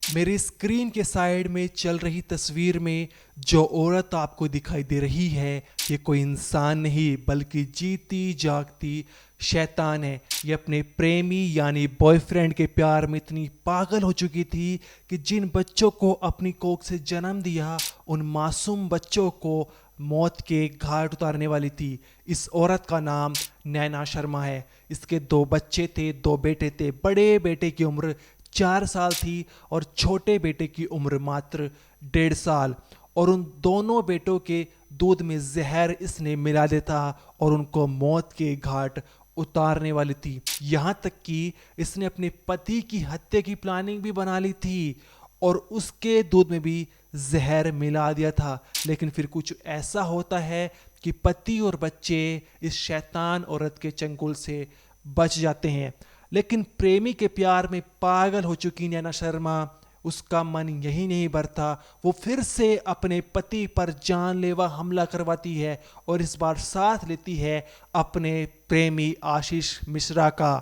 मेरी स्क्रीन के साइड में चल रही तस्वीर में जो औरत आपको दिखाई दे रही है, ये कोई इंसान नहीं बल्कि जीती जागती शैतान है। ये अपने प्रेमी यानी बॉयफ्रेंड के प्यार में इतनी पागल हो चुकी थी कि जिन बच्चों को अपनी कोख से जन्म दिया, उन मासूम बच्चों को मौत के घाट उतारने वाली थी। इस औरत का नाम नैना शर्मा है। इसके दो बच्चे थे, दो बेटे थे। बड़े बेटे की उम्र 4 साल थी और छोटे बेटे की उम्र मात्र 1.5 साल। और उन दोनों बेटों के दूध में जहर इसने मिला देता और उनको मौत के घाट उतारने वाली थी। यहाँ तक कि इसने अपने पति की हत्या की प्लानिंग भी बना ली थी और उसके दूध में भी जहर मिला दिया था। लेकिन फिर कुछ ऐसा होता है कि पति और बच्चे इस शैतान औरत के चंगुल से बच जाते हैं। लेकिन प्रेमी के प्यार में पागल हो चुकी नैना शर्मा, उसका मन यही नहीं भरता। वो फिर से अपने पति पर जानलेवा हमला करवाती है और इस बार साथ लेती है अपने प्रेमी आशीष मिश्रा का।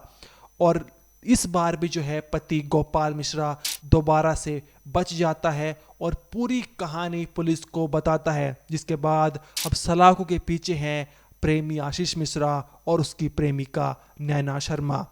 और इस बार भी जो है पति गोपाल मिश्रा दोबारा से बच जाता है और पूरी कहानी पुलिस को बताता है। जिसके बाद अब सलाखों के पीछे हैं प्रेमी आशीष मिश्रा और उसकी प्रेमिका नैना शर्मा।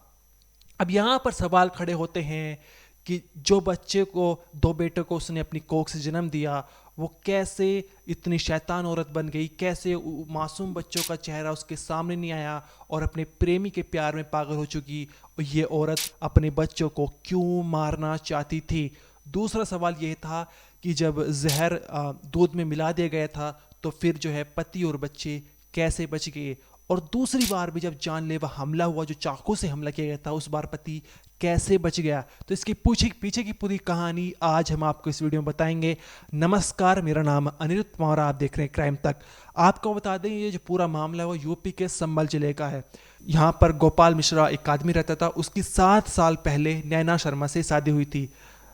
अब यहाँ पर सवाल खड़े होते हैं कि जो बच्चे को, दो बेटों को उसने अपनी कोख से जन्म दिया, वो कैसे इतनी शैतान औरत बन गई, कैसे मासूम बच्चों का चेहरा उसके सामने नहीं आया और अपने प्रेमी के प्यार में पागल हो चुकी ये औरत अपने बच्चों को क्यों मारना चाहती थी। दूसरा सवाल यह था कि जब जहर दूध में मिला दिया गया था तो फिर जो है पति और बच्चे कैसे बच गए। और दूसरी बार भी जब जानलेवा हमला हुआ, जो चाकू से हमला किया गया था, उस बार पति कैसे बच गया। तो इसके पीछे की पूरी कहानी आज हम आपको इस वीडियो में बताएंगे। नमस्कार, मेरा नाम अनिरुद्ध कुमार, आप देख रहे हैं क्राइम तक। आपको बता दें ये जो पूरा मामला है वो यूपी के संभल जिले का है। यहाँ पर गोपाल मिश्रा एक आदमी रहता था, उसकी 7 साल पहले नैना शर्मा से शादी हुई थी।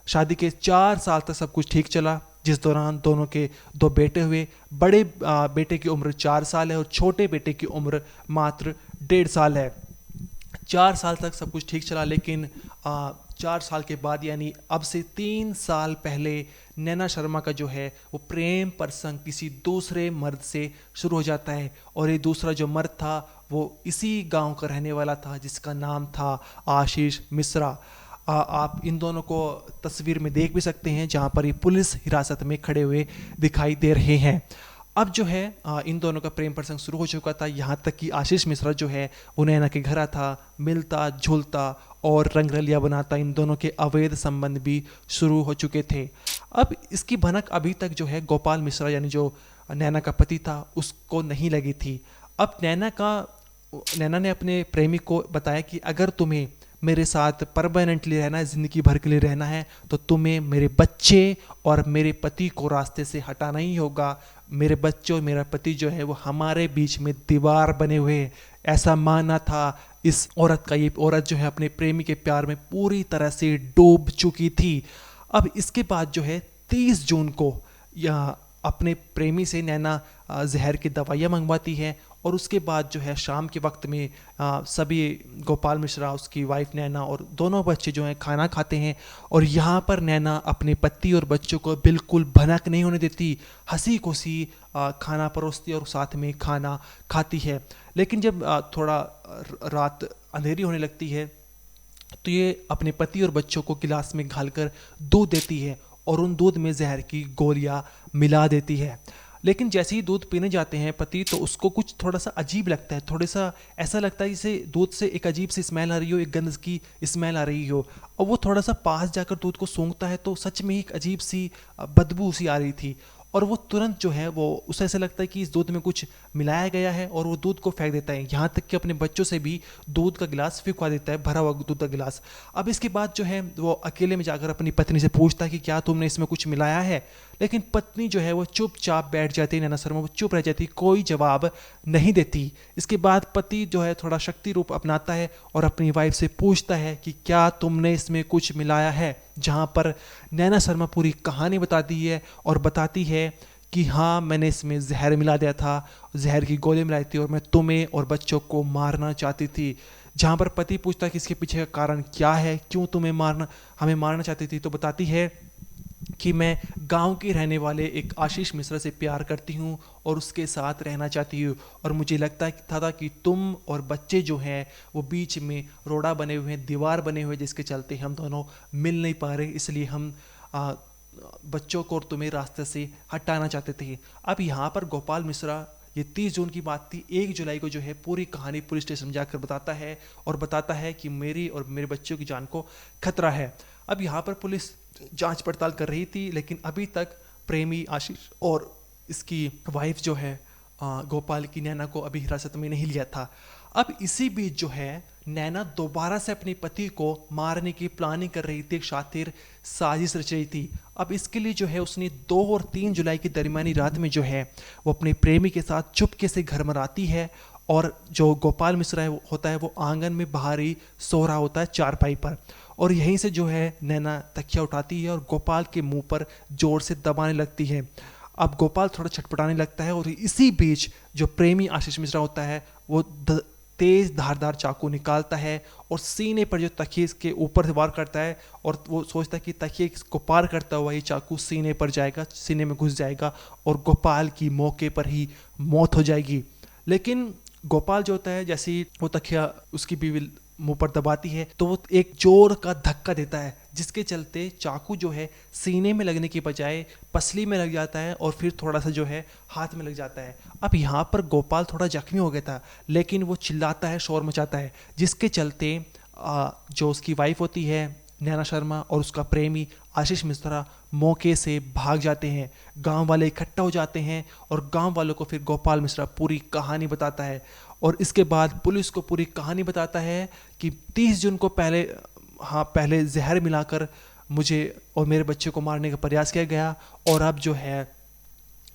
शादी के 4 साल तक सब कुछ ठीक चला, जिस दौरान दोनों के 2 बेटे हुए। बड़े बेटे की उम्र 4 साल है और छोटे बेटे की उम्र मात्र 1.5 साल है। 4 साल तक सब कुछ ठीक चला, लेकिन 4 साल के बाद यानी अब से 3 साल पहले नैना शर्मा का जो है वो प्रेम प्रसंग किसी दूसरे मर्द से शुरू हो जाता है। और ये दूसरा जो मर्द था वो इसी गांव का रहने वाला था, जिसका नाम था आशीष मिश्रा। आप इन दोनों को तस्वीर में देख भी सकते हैं, जहां पर ये पुलिस हिरासत में खड़े हुए दिखाई दे रहे हैं। अब जो है इन दोनों का प्रेम प्रसंग शुरू हो चुका था। यहाँ तक कि आशीष मिश्रा जो है वो नैना के घर आता, मिलता झूलता और रंगरलिया बनाता। इन दोनों के अवैध संबंध भी शुरू हो चुके थे। अब इसकी भनक अभी तक जो है गोपाल मिश्रा यानी जो नैना का पति था उसको नहीं लगी थी। अब नैना ने अपने प्रेमी को बताया कि अगर तुम्हें मेरे साथ परमानेंटली रहना है, ज़िंदगी भर के लिए रहना है, तो तुम्हें मेरे बच्चे और मेरे पति को रास्ते से हटाना ही होगा। मेरे बच्चे और मेरा पति जो है वो हमारे बीच में दीवार बने हुए हैं, ऐसा मानना था इस औरत का। ये औरत जो है अपने प्रेमी के प्यार में पूरी तरह से डूब चुकी थी। अब इसके बाद जो है 30 जून को यह अपने प्रेमी से नैना जहर की दवाइयाँ मंगवाती है और उसके बाद जो है शाम के वक्त में सभी गोपाल मिश्रा, उसकी वाइफ नैना और दोनों बच्चे जो हैं खाना खाते हैं। और यहाँ पर नैना अपने पति और बच्चों को बिल्कुल भनक नहीं होने देती, हंसी खुशी खाना परोसती और साथ में खाना खाती है। लेकिन जब थोड़ा रात अंधेरी होने लगती है तो ये अपने पति और बच्चों को गिलास में घालकर दूध देती है और उन दूध में जहर की गोलियां मिला देती है। लेकिन जैसे ही दूध पीने जाते हैं पति, तो उसको कुछ थोड़ा सा अजीब लगता है, थोड़ा सा ऐसा लगता है जैसे दूध से एक अजीब सी स्मेल आ रही हो, एक गंध की स्मेल आ रही हो। और वो थोड़ा सा पास जाकर दूध को सूंघता है तो सच में एक अजीब सी बदबू सी आ रही थी। और वो तुरंत जो है वो उसे ऐसा लगता है कि इस दूध में कुछ मिलाया गया है और वो दूध को फेंक देता है। यहाँ तक कि अपने बच्चों से भी दूध का गिलास फेंकवा देता है, भरा हुआ दूध का गिलास। अब इसके बाद जो है वो अकेले में जाकर अपनी पत्नी से पूछता है कि क्या तुमने इसमें कुछ मिलाया है। लेकिन पत्नी जो है वो चुपचाप बैठ जाती है, नैना शर्मा वो चुप रह जाती, कोई जवाब नहीं देती। इसके बाद पति जो है थोड़ा शक्ति रूप अपनाता है और अपनी वाइफ से पूछता है कि क्या तुमने इसमें कुछ मिलाया है। जहाँ पर नैना शर्मा पूरी कहानी बताती है और बताती है कि हाँ, मैंने इसमें जहर मिला दिया था, जहर की गोली मिलाई थी और मैं तुम्हें और बच्चों को मारना चाहती थी। जहाँ पर पति पूछता है कि इसके पीछे का कारण क्या है, क्यों हमें मारना चाहती थी, तो बताती है कि मैं गांव के रहने वाले एक आशीष मिश्रा से प्यार करती हूं और उसके साथ रहना चाहती हूं, और मुझे लगता था कि तुम और बच्चे जो हैं वो बीच में रोड़ा बने हुए हैं, दीवार बने हुए, जिसके चलते हम दोनों मिल नहीं पा रहे, इसलिए हम आ, बच्चों को और तुम्हें रास्ते से हटाना चाहते थे। अब यहाँ पर गोपाल मिश्रा, ये 30 जून की बात थी, 1 जुलाई को जो है पूरी कहानी पुलिस स्टेशन जाकर बताता है और बताता है कि मेरी और मेरे बच्चों की जान को खतरा है। अब यहाँ पर पुलिस जांच पड़ताल कर रही थी, लेकिन अभी तक प्रेमी आशीष और इसकी वाइफ जो है गोपाल की नैना को अभी हिरासत में नहीं लिया था। अब इसी बीच जो है नैना दोबारा से अपने पति को मारने की प्लानिंग कर रही थी, एक शातिर साजिश रच रही थी। अब इसके लिए जो है उसने 2 और 3 जुलाई की दरमियानी रात में जो है वो अपने प्रेमी के साथ चुपके से घर में आती है, और जो गोपाल मिश्रा होता है वो आंगन में बाहर ही सो रहा होता है चारपाई पर, और यहीं से जो है नैना तकिया उठाती है और गोपाल के मुंह पर जोर से दबाने लगती है। अब गोपाल थोड़ा छटपटाने लगता है, और इसी बीच जो प्रेमी आशीष मिश्रा होता है वो तेज धारदार चाकू निकालता है और सीने पर जो तकिए के ऊपर से वार करता है, और वो सोचता है कि तकिए को पार करता हुआ ये चाकू सीने पर जाएगा, सीने में घुस जाएगा और गोपाल की मौके पर ही मौत हो जाएगी। लेकिन गोपाल जो होता है, जैसे ही वो तकिया उसकी बीवी मुंह पर दबाती है तो वो एक जोर का धक्का देता है, जिसके चलते चाकू जो है सीने में लगने की बजाय पसली में लग जाता है और फिर थोड़ा सा जो है हाथ में लग जाता है। अब यहाँ पर गोपाल थोड़ा जख्मी हो गया था, लेकिन वो चिल्लाता है, शोर मचाता है, जिसके चलते जो उसकी वाइफ होती है नैना शर्मा और उसका प्रेमी आशीष मिश्रा मौके से भाग जाते हैं। गांव वाले इकट्ठा हो जाते हैं और गांव वालों को फिर गोपाल मिश्रा पूरी कहानी बताता है, और इसके बाद पुलिस को पूरी कहानी बताता है कि 30 जून को पहले जहर मिलाकर मुझे और मेरे बच्चे को मारने का प्रयास किया गया, और अब जो है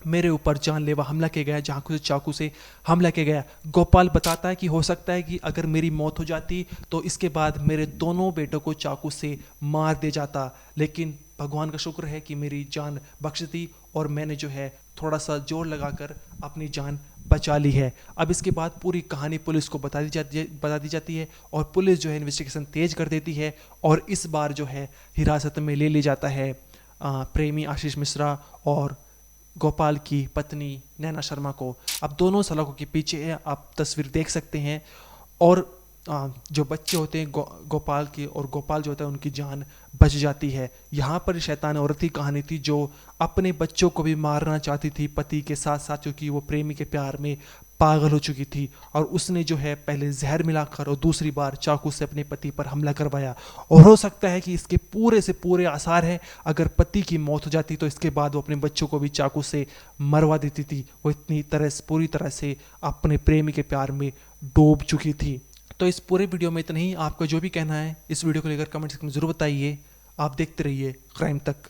मेरे ऊपर जानलेवा हमला किया गया, चाकू से हमला किया गया। गोपाल बताता है कि हो सकता है कि अगर मेरी मौत हो जाती तो इसके बाद मेरे दोनों बेटों को चाकू से मार दे जाता, लेकिन भगवान का शुक्र है कि मेरी जान बख्श दी और मैंने जो है थोड़ा सा जोर लगाकर अपनी जान बचा ली है। अब इसके बाद पूरी कहानी पुलिस को बता दी जाती है और पुलिस जो है इन्वेस्टिगेशन तेज कर देती है, और इस बार जो है हिरासत में ले जाता है प्रेमी आशीष मिश्रा और गोपाल की पत्नी नैना शर्मा को। अब दोनों सलाखों के पीछे है, आप तस्वीर देख सकते हैं, और जो बच्चे होते हैं गोपाल के, और गोपाल जो होता है उनकी जान बच जाती है। यहाँ पर शैतान औरत की कहानी थी जो अपने बच्चों को भी मारना चाहती थी पति के साथ साथ, क्योंकि वो प्रेमी के प्यार में पागल हो चुकी थी, और उसने जो है पहले जहर मिलाकर और दूसरी बार चाकू से अपने पति पर हमला करवाया। और हो सकता है कि इसके पूरे से पूरे आसार हैं, अगर पति की मौत हो जाती तो इसके बाद वो अपने बच्चों को भी चाकू से मरवा देती थी। वो पूरी तरह से अपने प्रेमी के प्यार में डूब चुकी थी। तो इस पूरे वीडियो में इतना ही। आपका जो भी कहना है इस वीडियो को लेकर कमेंट सेक्शन में जरूर बताइए। आप देखते रहिए क्राइम तक।